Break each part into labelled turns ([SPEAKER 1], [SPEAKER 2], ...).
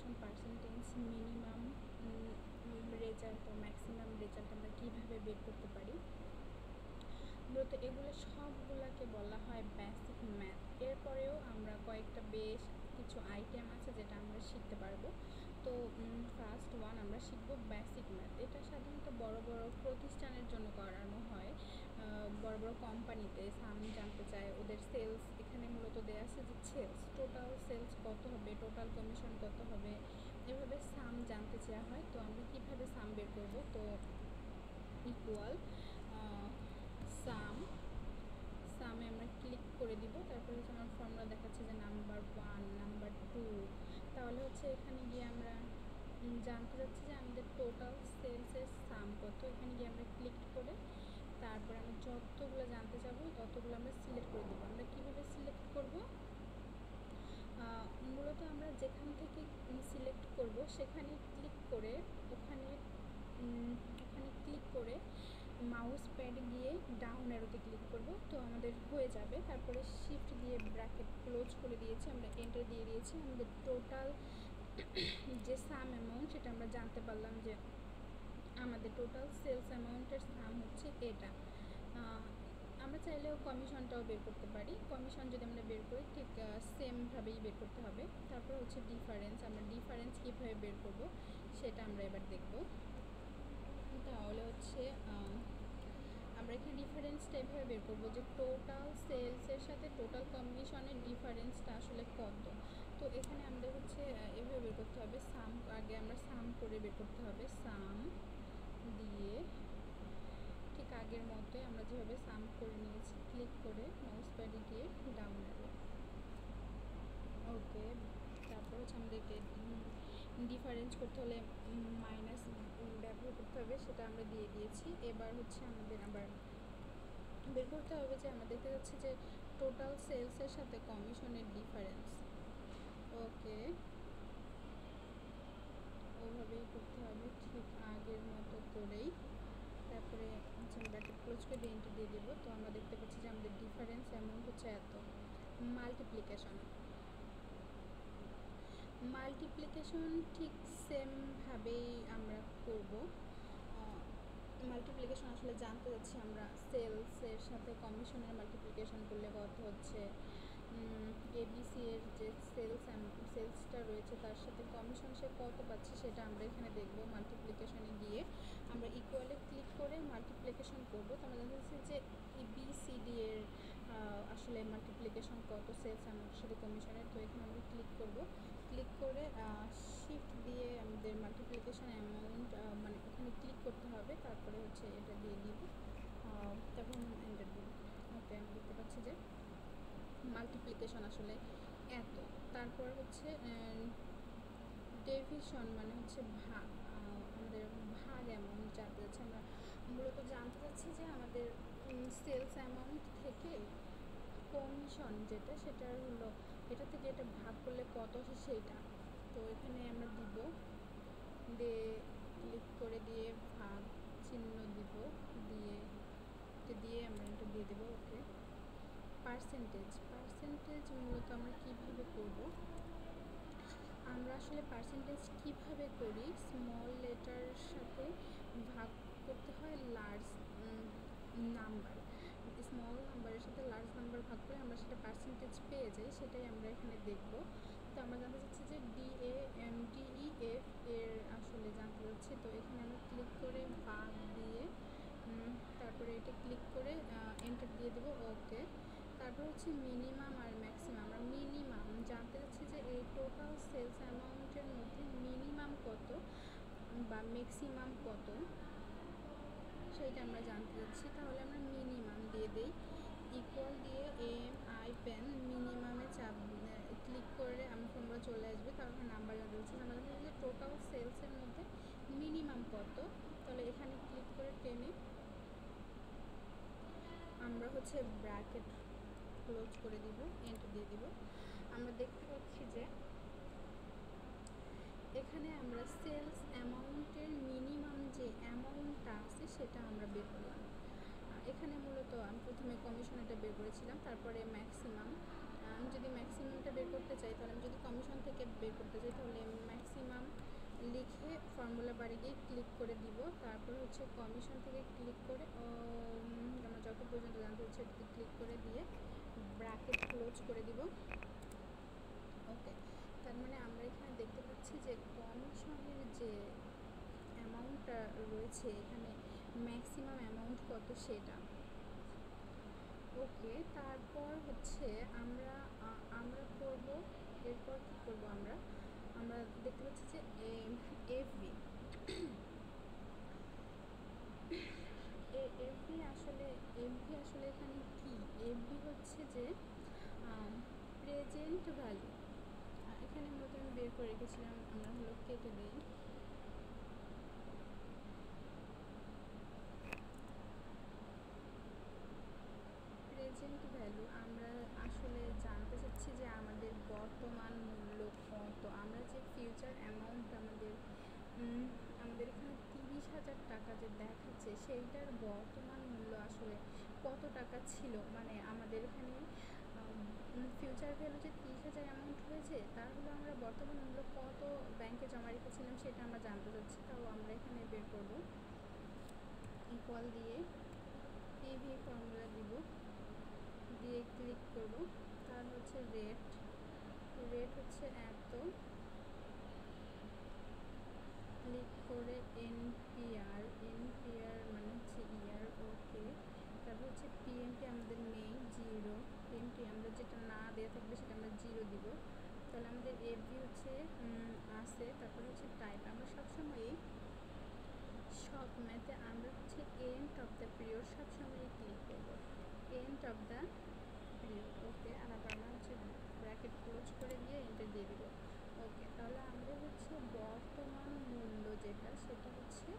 [SPEAKER 1] এখন percentage, minimum result ও maximum result আমরা কীভাবে বের করতে পারি। মূলত এগুলো সবগুলোকে বলা হয় বেসিক ম্যাথ। এরপরেও আমরা কয়েকটা বেশ কিছু আইটেম আছে যেটা আমরা শিখতে পারবো। তো ফার্স্ট ওয়ান আমরা শিখবো বেসিক ম্যাথ। এটা সাধারণত বড় বড় প্রতিষ্ঠানের জন্য করানো হয়। বড় বড় কোম্পানিতে সাম জানতে চায়, ওদের সেলস এখানে মূলত দেওয়া আছে যে সেলস, টোটাল সেলস কত হবে, টোটাল কমিশন কত হবে, এভাবে সাম জানতে চাওয়া হয়। তো আমরা কীভাবে সাম বের করবো, তো ইকুয়াল সামে আমরা ক্লিক করে দিব। তারপরে হচ্ছে আমার ফর্মুলা দেখাচ্ছে যে নাম্বার 1, নাম্বার 2। তাহলে হচ্ছে এখানে গিয়ে আমরা জানতে চাচ্ছি যে আমাদের টোটাল সেলসের সাম কত। এখানে গিয়ে আমরা ক্লিক করে তারপরে আমরা যতগুলো জানতে চাবো ততগুলো আমরা সিলেক্ট করে দেবো। আমরা কীভাবে সিলেক্ট করব, মূলত আমরা যেখান থেকে সিলেক্ট করব সেখানে ক্লিক করে ওখানে ক্লিক করে মাউস প্যাডে গিয়ে ডাউন অ্যারোতে ক্লিক করব, তো আমাদের হয়ে যাবে। তারপরে শিফট দিয়ে ব্র্যাকেট ক্লোজ করে দিয়েছি, আমরা এন্টার দিয়ে দিয়েছি। আমাদের টোটাল যে সাম অ্যামাউন্ট সেটা আমরা জানতে পারলাম যে আমাদের টোটাল সেলস অ্যামাউন্টের সাম হচ্ছে এটা। আমরা চাইলেও কমিশনটাও বের করতে পারি। কমিশন যদি আমরা বের করি ঠিক সেমভাবেই বের করতে হবে। তারপর হচ্ছে ডিফারেন্স, আমরা ডিফারেন্স কীভাবে বের করব সেটা আমরা এবার দেখব। তাহলে হচ্ছে আমরা এখানে ডিফারেন্সটা এভাবে বের করবো যে টোটাল সেলসের সাথে টোটাল কমিশনের ডিফারেন্সটা আসলে কত। তো এখানে আমাদের হচ্ছে এভাবে বের করতে হবে, সাম আগে আমরা সাম করে বের করতে হবে। সাম দিয়ে ঠিক আগের মতোই আমরা যেভাবে সাম করে নিয়েছি, ক্লিক করে মাউস প্যাডে গিয়ে ডাউন অ্যারো, ওকে। তারপর হচ্ছে আমাদেরকে ডিফারেন্স করতে হলে মাইনাস ব্যবহার করতে হবে, সেটা আমরা দিয়ে দিয়েছি। এবার হচ্ছে আমাদের আবার বের করতে হবে যে আমাদের দেখতে যাচ্ছে যে টোটাল সেলসের সাথে কমিশনের ডিফারেন্স, ওকে। ওভাবেই করতে হবে ঠিক আগের মতো করেই। তারপরে হচ্ছে ব্র্যাকেট ক্লোজ করে দিয়ে এন্টার দিয়ে দেবো। তো আমরা দেখতে পাচ্ছি যে আমাদের ডিফারেন্স অ্যামাউন্ট হচ্ছে এত। মাল্টিপ্লিকেশন ঠিক সেমভাবেই আমরা করব। মাল্টিপ্লিকেশন আসলে জানতে যাচ্ছি আমরা সেলসের সাথে কমিশনের মাল্টিপ্লিকেশন করলে কত হচ্ছে, এবিসি এর যে সেলসটা রয়েছে তার সাথে কমিশন সে কত পাচ্ছে সেটা আমরা এখানে দেখব। মাল্টিপ্লিকেশনে গিয়ে আমরা ইকুয়ালে ক্লিক করে মাল্টিপ্লিকেশন করব। তো আমরা জানতে চাচ্ছি যে এবিসিডি এর আসলে মাল্টিপ্লিকেশন কত সেলস অ্যামাউন্টের সাথে কমিশনের। তো এখানে আমরা ক্লিক করব, ক্লিক করে শিফট দিয়ে আমাদের মাল্টিপ্লিকেশন অ্যামাউন্ট মানে ওখানে ক্লিক করতে হবে। তারপরে হচ্ছে এটা দিয়ে দিব, তারপর এন্টার দিব, ওকে। আমি দেখতে পাচ্ছি যে মাল্টিপ্লিকেশন আসলে এত। তারপর হচ্ছে ডেভিশন মানে হচ্ছে ভাগ, আমাদের ভাগ অ্যামাউন্ট জানতে যাচ্ছে। আমরা মূলত জানতে চাচ্ছি যে আমাদের সেলস অ্যামাউন্ট থেকে কমিশন যেটা সেটার হলো এটা থেকে এটা ভাগ করলে কত আসে সেইটা। তো এখানে আমরা দিব, দিয়ে ক্লিক করে দিয়ে ভাগ চিহ্ন দিব, দিয়ে আমরা এটা দিয়ে দেবো, ওকে। পার্সেন্টেজ মূলত আমরা কীভাবে করব, আমরা আসলে পার্সেন্টেজ কীভাবে করি, স্মল লেটার সাথে ভাগ করতে হয় লার্জ নাম্বার, স্মল নাম্বারের সাথে লার্জ নাম্বার ভাগ করে আমরা সেটা পার্সেন্টেজ পেয়ে যাই, সেটাই আমরা এখানে দেখব। তো আমরা জানতে চাচ্ছি যে DEF এর আসলে জানতে চাচ্ছি। তো এখানে আমরা ক্লিক করে ভাগ দিয়ে তারপরে এটা ক্লিক করে এন্টার দিয়ে দেবো, ওকে। তারপর হচ্ছে মিনিমাম আর ম্যাক্সিমাম, আমরা মিনিমাম জানতে চাচ্ছি যে এই টোটাল সেলস অ্যামাউন্টের মধ্যে মিনিমাম কত বা ম্যাক্সিমাম কত সেইটা আমরা জানতে চাচ্ছি। তাহলে আমরা মিনিমাম দিয়ে দিই, ইকুয়াল দিয়ে MI পেন মিনিমামে চাপ ক্লিক করে আমার ফর্মুলা চলে আসবে। তারপর নাম্বার জানতে চাচ্ছি, নাম্বার জানতে চাচ্ছি যে টোটাল সেলসের মধ্যে মিনিমাম কত। তাহলে এখানে ক্লিক করে টেনে আমরা হচ্ছে ব্র্যাকেট ক্লোজ করে দিব, এন্টার দিয়ে দিব। আমরা দেখতে পাচ্ছি যে এখানে আমরা সেলস অ্যামাউন্টের মিনিমাম যে অ্যামাউন্টটা আছে সেটা আমরা বের করলাম। এখানে মূলত আমি প্রথমে কমিশনটা বের করেছিলাম, তারপরে ম্যাক্সিমাম। আমি যদি ম্যাক্সিমামটা বের করতে চাই, তাহলে আমি যদি কমিশন থেকে বের করতে চাই তাহলে বারে গিয়ে ক্লিক করে দিব। তারপর হচ্ছে কমিশন থেকে ক্লিক করে আমরা যত পর্যন্ত জানতে হচ্ছে ক্লিক করে দিয়ে ব্র্যাকেট ক্লোজ করে দিব। ওকে, তার মানে আমরা এখানে দেখতে পাচ্ছি যে কমিশনের যে অ্যামাউন্টটা রয়েছে এখানে ম্যাক্সিমাম অ্যামাউন্ট কত সেটা। ওকে, তারপর হচ্ছে আমরা করব, এরপর কী করব, আমরা দেখতে পাচ্ছি যে এফবি আসলে এখানে কি, এফবি হচ্ছে যে প্রেজেন্ট ভ্যালু। এখানে মূলত আমি বের করে রেখেছিলাম, আমরা হলো কেটে দিই। প্রেজেন্ট ভ্যালু আমরা আসলে জানতে চাচ্ছি যে আমাদের বর্তমান মূল্য কত। আমরা যে ফিউচার অ্যামাউন্ট আমাদের এখানে 30,000 টাকা যে দেখাচ্ছে সেইটার বর্তমান মূল্য আসলে কত টাকা ছিল, মানে আমাদের এখানে ফিউচার ভ্যালু যে 30,000 অ্যামাউন্ট হয়েছে তার হলো আমরা বর্তমান মূল্য কত ব্যাংকে জমা রেখেছিলাম সেটা আমরা জানতে চাচ্ছি। তাও আমরা এখানে বের করব, ইকুয়াল দিয়ে পিভি ফর্মুলা দিব, দিয়ে ক্লিক করব। তার হচ্ছে রেট হচ্ছে এত, ক্লিক করে এনপিআর মানে হচ্ছে ইয়ার। ওকে, তারপর হচ্ছে পিএমটি আমাদের নেই, 0। পিএমটি আমরা যেটা না দেওয়া থাকবে সেটা আমরা 0 দিব। তাহলে আমাদের এফবি হচ্ছে আছে। তারপর হচ্ছে টাইপ, আমরা সবসময়ই সব ম্যাথে আমরা হচ্ছে এন্ড অফ দ্য পিরিয়ড সবসময়ই ক্লিক করবো, এন্ড অফ দ্য পিরিয়ড। ওকে, আর আবার আমরা হচ্ছে ব্র্যাকেট ক্লোজ করে দিয়ে এন্টার দিয়ে দিব। ওকে, তাহলে আমাদের হচ্ছে বর্তমান মূল্য যেটা সেটা হচ্ছে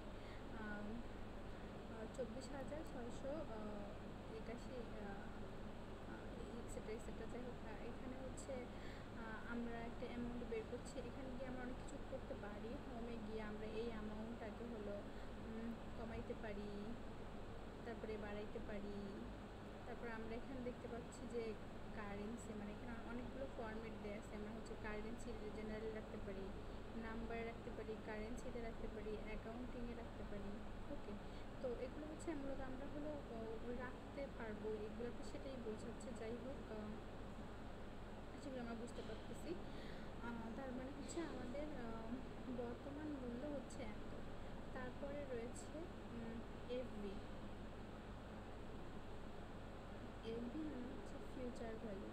[SPEAKER 1] 24,681 এক্সেট্রা যাই হোক। এখানে হচ্ছে আমরা একটা অ্যামাউন্ট বের করছি, এখানে গিয়ে আমরা অনেক কিছু করতে পারি। হোমে গিয়ে আমরা এই অ্যামাউন্টটাকে হলো কমাইতে পারি, তারপরে বাড়াইতে পারি। তারপর আমরা এখানে দেখতে পাচ্ছি যে কারেন্সি, মানে এখানে অনেকগুলো ফরম্যাট দেওয়া আছে। আমরা হচ্ছে কারেন্সি জেনারেল রাখতে পারি, নাম্বার রাখতে পারি, কারেন্সিতে রাখতে পারি, অ্যাকাউন্টিংয়ে রাখতে পারি। ওকে, তো এগুলো হচ্ছে মূলত আমরা হলো রাখতে পারবো, এগুলোতে সেটাই বোঝাচ্ছে। যাই হোক, সেগুলো আমরা বুঝতে পারতেছি। তার মানে হচ্ছে আমাদের বর্তমান মূল্য হচ্ছে এত। তারপরে রয়েছে এফবি মানে হচ্ছে ফিউচার ভ্যালু।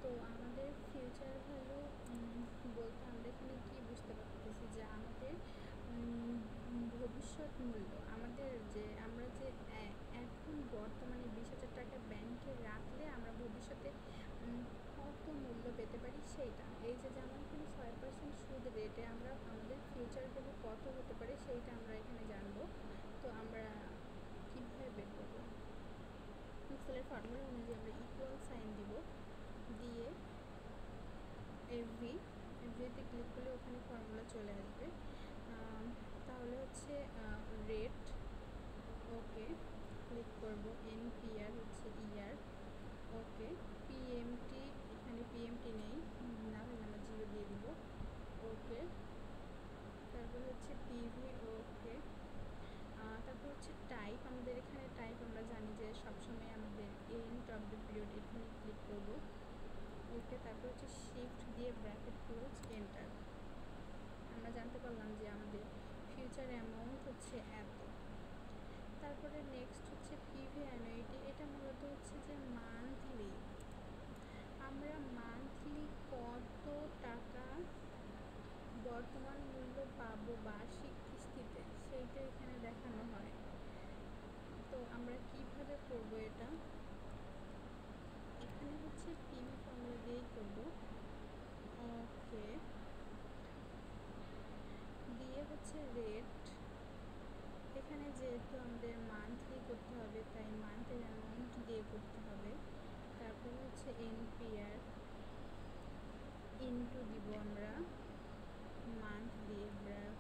[SPEAKER 1] তো আমাদের ফিউচার ভ্যালু বলতে আমরা এখানে কী বুঝতে পারতেছি যে আমাদের ভবিষ্যৎ মূল্য, আমাদের যে আমরা যে এখন বর্তমানে 20,000 টাকা ব্যাংকে রাখলে আমরা ভবিষ্যতে কত মূল্য পেতে পারি সেইটা। এই যে যেমন এখানে 6% সুদ রেটে আমরা আমাদের ফিউচার ভ্যালু কত হতে পারে সেইটা আমরা এখানে জানবো। তো আমরা কীভাবে বের করবো, এক্সেলের ফর্মুলা অনুযায়ী আমরা ইকুয়াল সাইন দিব, দিয়ে এফভিতে ক্লিক করলে ওখানে ফর্মুলা চলে আসবে। তাহলে হচ্ছে রেট, ওকে, ক্লিক করব। এনপিআর হচ্ছে ইয়ার। ওকে, পিএমটি, এখানে পিএমটি নেই, না হলে আমরা 0 দিয়ে দিব। ওকে, তারপর হচ্ছে পিভি। ওকে, তারপর হচ্ছে টাইপ, আমাদের এখানে টাইপ আমরা জানি যে সবসময় আমাদের এন্ড অফ দ্য পিরিয়ড, এখানে ক্লিক করব। ওকে, তারপর হচ্ছে শিফট দিয়ে ব্র্যাকেট ক্লোজ এন্টার। আমরা জানতে পারলাম যে আমাদের ফিউচার অ্যামাউন্ট হচ্ছে এত। তারপরে নেক্সট হচ্ছে পিভি অ্যানুইটি, এটা মূলত হচ্ছে যে মান্থলি, আমরা মান্থলি কত টাকা বর্তমান মূল্য পাবো বার্ষিক কিস্তিতে সেইটা এখানে দেখানো হয়। তো আমরা কিভাবে করব এটা, এখানে হচ্ছে পিভি ফর্মুলা দিয়েই করব। ওকে, দিয়ে হচ্ছে রেট, এখানে যেহেতু আমাদের মান্থলি করতে হবে তাই মান্থের অ্যামাউন্ট দিয়ে করতে হবে। তারপর হচ্ছে এনপিআর ইনটু দিব আমরা মান্থ দিয়ে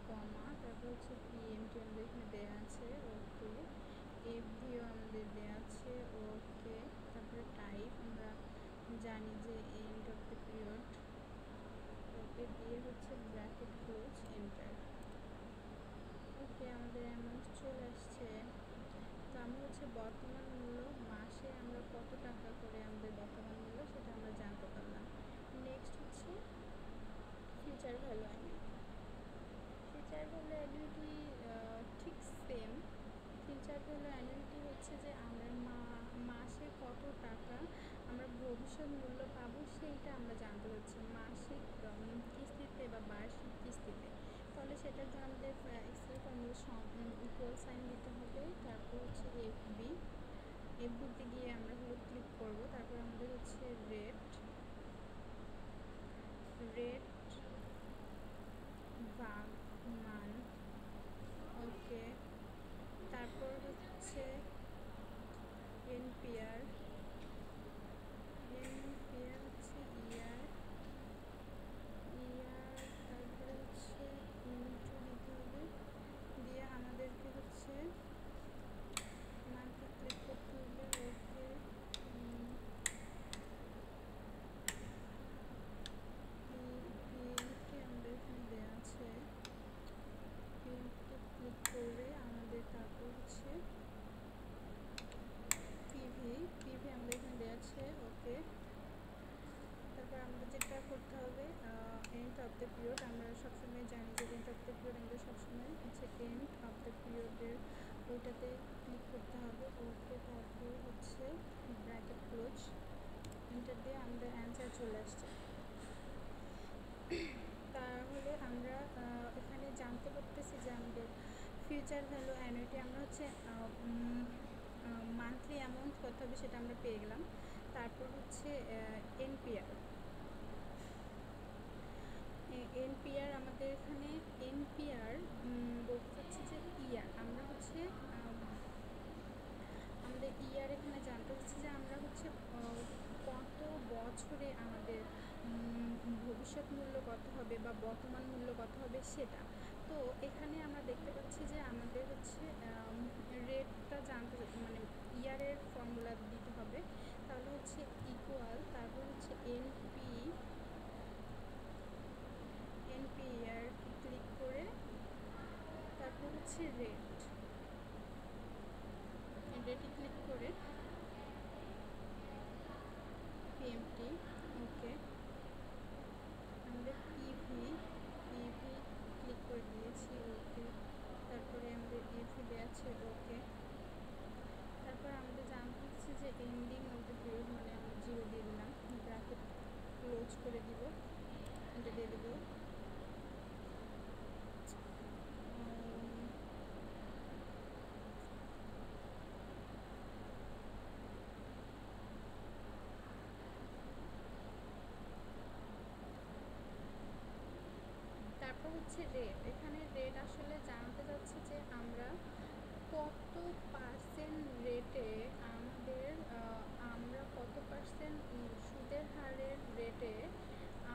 [SPEAKER 1] কমা, তারপর হচ্ছে পিএমটি আমাদের এখানে দেওয়া আছে। ওকে, এফভিও আমাদের দেওয়া আছে। ওকে, তারপরে টাইপ আমরা জানি যে এন্ড অফ দ্য পিরিয়ড। ওকে, দিয়ে হচ্ছে ব্র্যাকেট ক্লোজ এন্টার। হলো অ্যানুইটি, আমরা হচ্ছে মান্থলি অ্যামাউন্ট কত হবে সেটা আমরা পেয়ে গেলাম। তারপর হচ্ছে এনপিআর। এনপিআর আমাদের এখানে এনপিআর বলতে চাচ্ছি যে ইয়ার, আমরা হচ্ছে আমাদের ইয়ার এখানে জানতে হচ্ছে যে আমরা হচ্ছে কত বছরে আমাদের ভবিষ্যৎ মূল্য কত হবে বা বর্তমান মূল্য কত হবে সেটা। তো এখানে আমরা দেখতে পাচ্ছি যে আমাদের হচ্ছে রেটটা জানতে, মানে ইয়ারের ফর্মুলা দিতে হবে। তাহলে হচ্ছে ইকুয়াল, তারপর হচ্ছে এনপি ইয়ার ক্লিক করে তারপর হচ্ছে রেটে ক্লিক করে পিএমটি, ওকে। আমাদের পিভি ক্লিক করে দিয়েছি, ওকে। তারপরে আমাদের এফি আছে, ওকে। তারপর আমাদের জানতে হচ্ছে যে এন্ডিং অফ দ্য পিরিয়ড, মানে আমরা 0 দিয়ে দিলাম, ব্র্যাকেট ক্লোজ করে দিব, এটা দিয়ে দেবো। তারপর হচ্ছে রেট, এখানে রেট আসলে জানতে যাচ্ছে যে আমরা কত পার্সেন্ট রেটে আমরা কত পার্সেন্ট সুদের হারের রেটে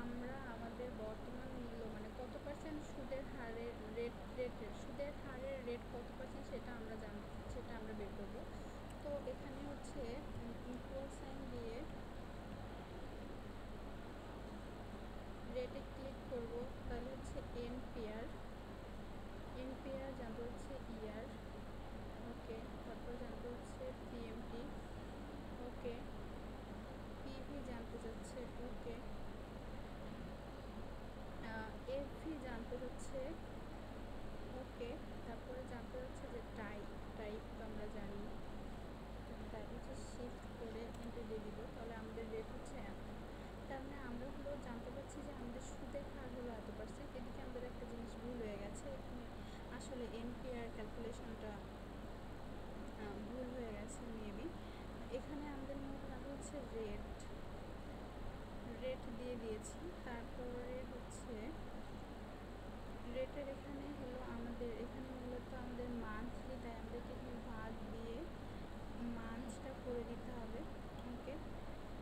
[SPEAKER 1] আমরা আমাদের বর্তমান মূল্য, মানে কত পার্সেন্ট সুদের হারের সুদের হারের রেট কত পার্সেন্ট সেটা আমরা বের করবো। তো এখানে হচ্ছে ইকুয়াল সাইন দিয়ে রেটে ক্লিক করব, তাহলে হচ্ছে এনপিআর জানতে হচ্ছে ইয়ার, ওকে। তারপর জানতে হচ্ছে পিএমটি, ওকে। পিভি জানতে চাচ্ছে, ওকে। এফভি জানতে হচ্ছে, ওকে। তারপরে জানতে হচ্ছে যে টাইপ তো আমরা জানি, টাইপ হচ্ছে শিফট করে এন্টার দিয়ে দিব, তাহলে আমাদের রেট হচ্ছে এত। তার মানে আমরা হলো জানতে পারছি যে আমাদের সুদের হার হলো এত পার্সেন্ট। এদিকে আমাদের একটা জিনিস ভুল হয়ে গেছে, এখানে আসলে এনপিআর ক্যালকুলেশনটা ভুল হয়ে গেছে মেবি। এখানে আমাদের মোট কাজ হচ্ছে রেট দিয়ে দিয়েছি, তারপরে হচ্ছে রেটের এখানে হলো আমাদের এখানে মূলত আমাদের মান্থলি, তাই আমাদেরকে এখানে ভাগ দিয়ে মান্থটা করে দিতে হবে, ওকে।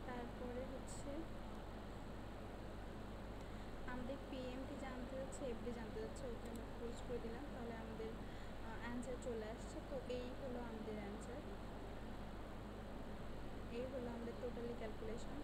[SPEAKER 1] তারপরে হচ্ছে আমাদের পিএমটি জানতে হচ্ছে, এফডি জানতে হচ্ছে, ওকে আমরা ক্লোজ করে দিলাম, তাহলে আমাদের অ্যান্সার চলে আসছে। তো এই হলো আমাদের অ্যান্সার, এই হলো আমাদের টোটালি ক্যালকুলেশন।